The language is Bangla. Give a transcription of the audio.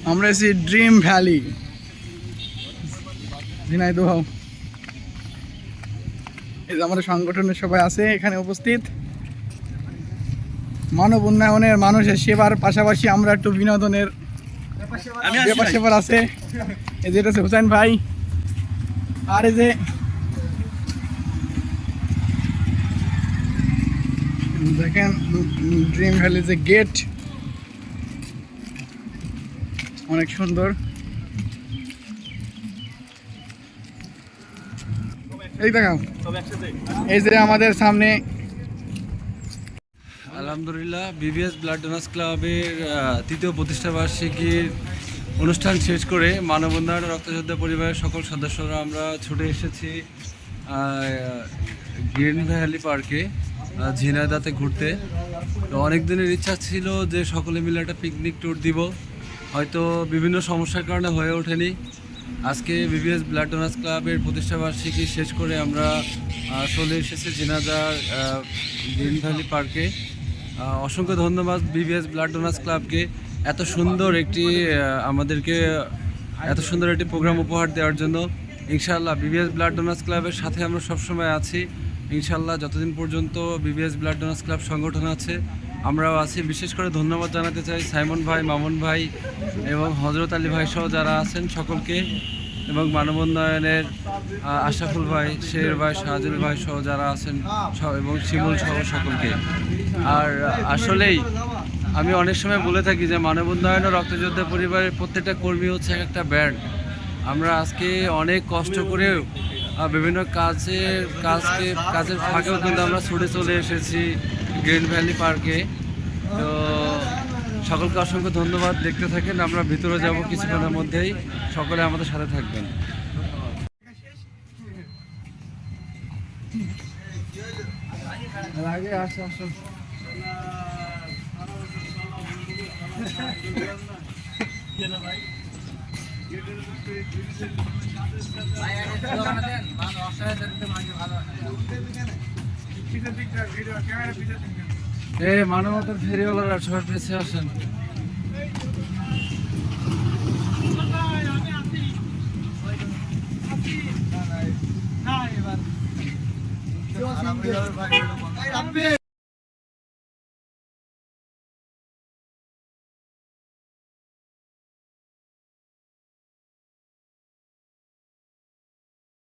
আমরা এসেছি ড্রিম ভ্যালি ঝিনাইদহ। এই যে আমাদের সংগঠনের সবাই আছে এখানে উপস্থিত। মানব উন্নয়নের মানুষের সেবার পাশাপাশি আমরা একটু বিনোদনের ব্যাপার সেবার আছে। এই যেটা হচ্ছে হুসাইন ভাই, আর এই যে দেখেন ড্রিম ভ্যালি যে গেট অনেক সুন্দর। এই দেখাও, এই যে আমাদের সামনে আলহামদুলিল্লাহ বিবিএস ব্লাড ডোনার্স ক্লাবের তৃতীয় প্রতিষ্ঠাবার্ষিকীর অনুষ্ঠান শেষ করে মানব উন্নয়ন রক্তযোদ্ধা পরিবারের সকল সদস্যরা আমরা ছুটে এসেছি গ্রিন ভ্যালি পার্কে ঝিনাইদহতে ঘুরতে। তো অনেক দিনের ইচ্ছা ছিল যে সকলে মিলে একটা পিকনিক ট্যুর দিব, হয়তো বিভিন্ন সমস্যার কারণে হয়ে ওঠেনি। আজকে বিবিএস ব্লাড ডোনার্স ক্লাবের প্রতিষ্ঠাবার্ষিকী শেষ করে আমরা চলে এসেছি ঝিনাইদহ গ্রিন ভ্যালি পার্কে। অসংখ্য ধন্যবাদ বিবিএস ব্লাড ডোনার্স ক্লাবকে এত সুন্দর একটি আমাদেরকে এত সুন্দর একটি প্রোগ্রাম উপহার দেওয়ার জন্য। ইনশাআল্লাহ বিবিএস ব্লাড ডোনার্স ক্লাবের সাথে আমরা সবসময় আছি। ইনশাআল্লাহ যতদিন পর্যন্ত বিবিএস ব্লাড ডোনার্স ক্লাব সংগঠন আছে আমরাও আছি। বিশেষ করে ধন্যবাদ জানাতে চাই সাইমন ভাই, মামুন ভাই এবং হজরত আলী ভাই সহ যারা আছেন সকলকে, এবং মানব উন্নয়নের আশরাফুল ভাই, শের ভাই, শাহজুল ভাই সহ যারা আছেন এবং শিমুল সহ সকলকে। আর আসলেই আমি অনেক সময় বলে থাকি যে মানব উন্নয়ন ও রক্তযোদ্ধা পরিবারের প্রত্যেকটা কর্মী হচ্ছে একটা ব্যান্ড। আমরা আজকে অনেক কষ্ট করেও বিভিন্ন কাজের ফাঁকেও কিন্তু আমরা ছুটে চলে এসেছি গ্রিন ভ্যালি পার্কে। তো সকলকে অসংখ্য ধন্যবাদ। দেখতে থাকেন, আমরা ভিতরে যাব কিছুক্ষণের মধ্যেই। সকলে আমাদের সাথে থাকবেন। মানবতার ফেরিওয়ালারা সবার পেছে আসেন। না এবার